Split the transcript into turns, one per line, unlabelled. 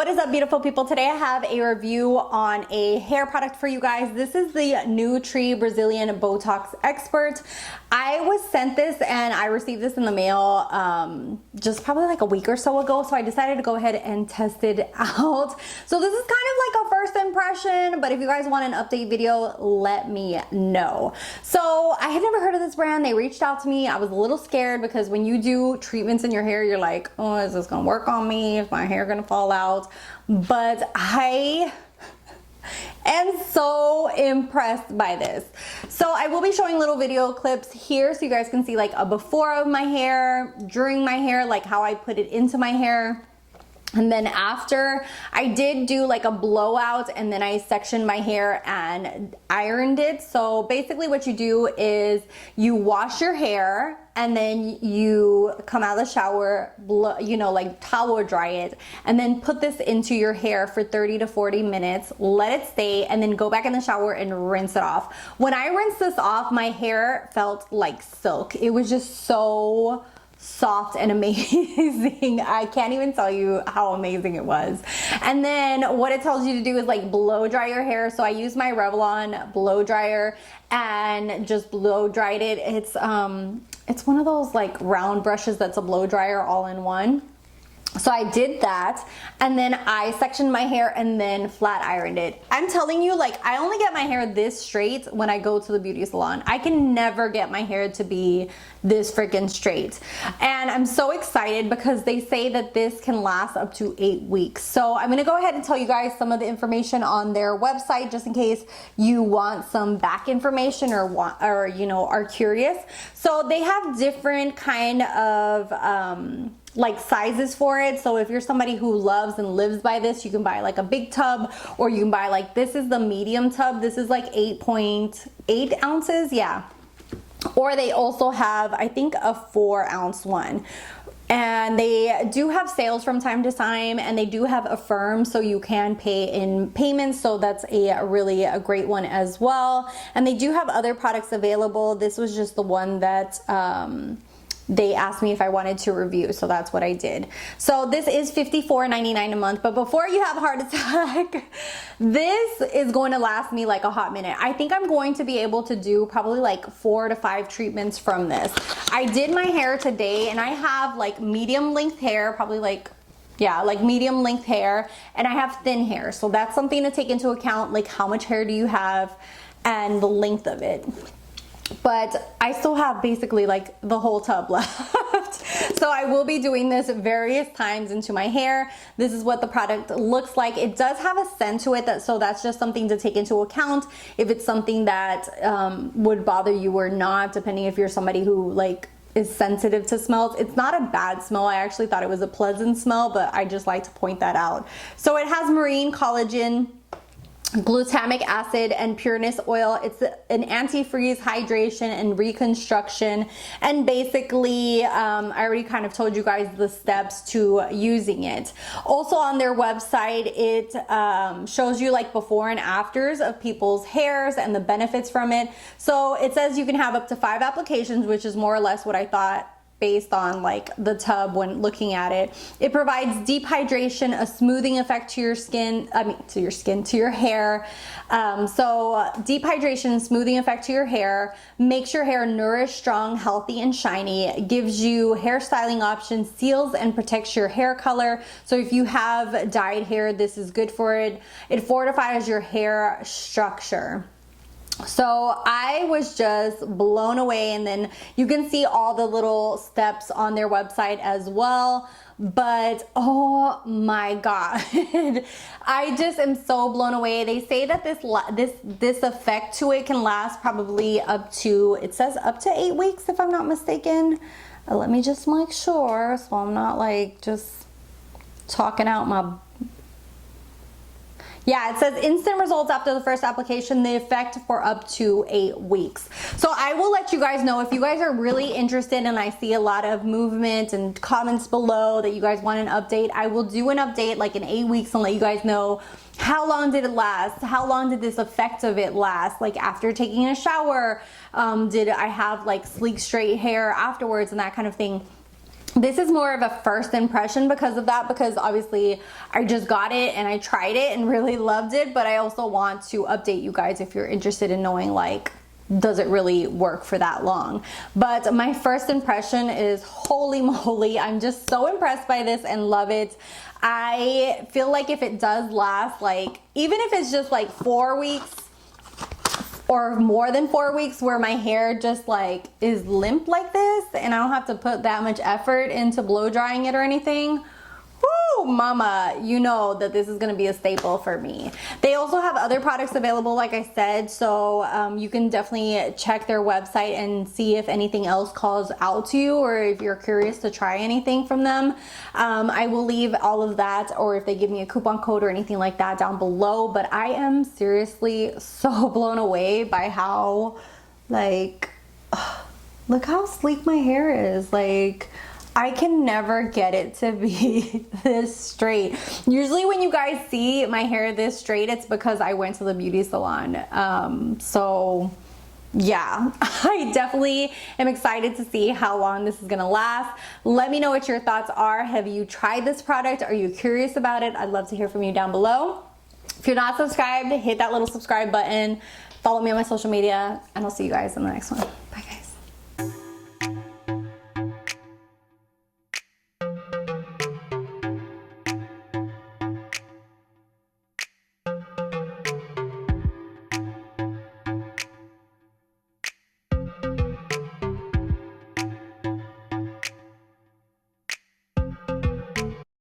What is up, beautiful people? Today I have a review on a hair product for you guys. This is the Nutri Brazilian Botox Expert. I was sent this and I received this in the mail just probably like a week or so ago, so I decided to go ahead and test it out. So this is kind of like a first impression, but if you guys want an update video, let me know. So I had never heard of this brand. They reached out to me. I was a little scared because when you do treatments in your hair, you're like, oh, is this gonna work on me? Is my hair gonna fall out? But I am so impressed by this. So I will be showing little video clips here so you guys can see like a before of my hair, during my hair, like how I put it into my hair. And then after, I did do like a blowout and then I sectioned my hair and ironed it. So basically what you do is you wash your hair and then you come out of the shower, like towel dry it, and then put this into your hair for 30 to 40 minutes, let it stay, and then go back in the shower and rinse it off. When I rinsed this off, my hair felt like silk. It was just so soft and amazing. I can't even tell you how amazing it was. And then what it tells you to do is like blow dry your hair. So I used my Revlon blow dryer and just blow dried it. It's one of those like round brushes that's a blow dryer all in one. So I did that, and then I sectioned my hair and then flat ironed it. I'm telling you, like, I only get my hair this straight when I go to the beauty salon. I can never get my hair to be this freaking straight. And I'm so excited because they say that this can last up to 8 weeks. So I'm gonna go ahead and tell you guys some of the information on their website just in case you want some back information or are curious. So they have different kind of like sizes for it. So if you're somebody who loves and lives by this, you can buy like a big tub, or you can buy like, this is the medium tub. This is like 8.8 ounces. Yeah. Or they also have, I think, a 4-ounce one. And they do have sales from time to time, and they do have Affirm, so you can pay in payments. So that's really a great one as well. And they do have other products available. This was just the one that they asked me if I wanted to review, so that's what I did. So this is $54.99 a month, but before you have a heart attack, this is going to last me like a hot minute. I think I'm going to be able to do probably like 4 to 5 treatments from this. I did my hair today, and I have like medium length hair, probably like, yeah, like medium length hair, and I have thin hair. So that's something to take into account, like how much hair do you have and the length of it. But I still have basically like the whole tub left. So I will be doing this various times into my hair. This is what the product looks like. It does have a scent to it, so that's just something to take into account if it's something that would bother you or not, depending if you're somebody who like is sensitive to smells. It's not a bad smell. I actually thought it was a pleasant smell, but I just like to point that out. So it has marine collagen, glutamic acid, and pureness oil. It's an antifreeze, hydration, and reconstruction. And basically, I already kind of told you guys the steps to using it. Also on their website, it shows you like before and afters of people's hairs and the benefits from it. So it says you can have up to 5 applications, which is more or less what I thought based on like the tub when looking at it. It provides deep hydration, a smoothing effect to your skin, to your hair. So deep hydration, smoothing effect to your hair, makes your hair nourished, strong, healthy, and shiny. It gives you hairstyling options, seals and protects your hair color. So if you have dyed hair, this is good for it. It fortifies your hair structure. So I was just blown away, and then you can see all the little steps on their website as well. But oh my god, I just am so blown away. They say that this effect to it can last probably up to, it says up to 8 weeks if I'm not mistaken. Let me just make sure so I'm not like just talking out my. Yeah, it says instant results after the first application, the effect for up to 8 weeks. So I will let you guys know if you guys are really interested, and I see a lot of movement and comments below that you guys want an update. I will do an update like in 8 weeks and let you guys know how long did it last, how long did this effect of it last, like after taking a shower, did I have like sleek straight hair afterwards and that kind of thing. This is more of a first impression because of that, because obviously I just got it and I tried it and really loved it, but I also want to update you guys if you're interested in knowing, like, does it really work for that long? But my first impression is, holy moly, I'm just so impressed by this and love it. I feel like if it does last, like, even if it's just like 4 weeks or more than 4 weeks, where my hair just like is limp like this and I don't have to put that much effort into blow drying it or anything, woo, mama, you know that this is gonna be a staple for me. They also have other products available, like I said, so you can definitely check their website and see if anything else calls out to you, or if you're curious to try anything from them. I will leave all of that, or if they give me a coupon code or anything like that, down below. But I am seriously so blown away by how, like, look how sleek my hair is. Like, I can never get it to be this straight. Usually when you guys see my hair this straight, it's because I went to the beauty salon. So yeah, I definitely am excited to see how long this is gonna last. Let me know what your thoughts are. Have you tried this product? Are you curious about it? I'd love to hear from you down below. If you're not subscribed, hit that little subscribe button. Follow me on my social media, and I'll see you guys in the next one.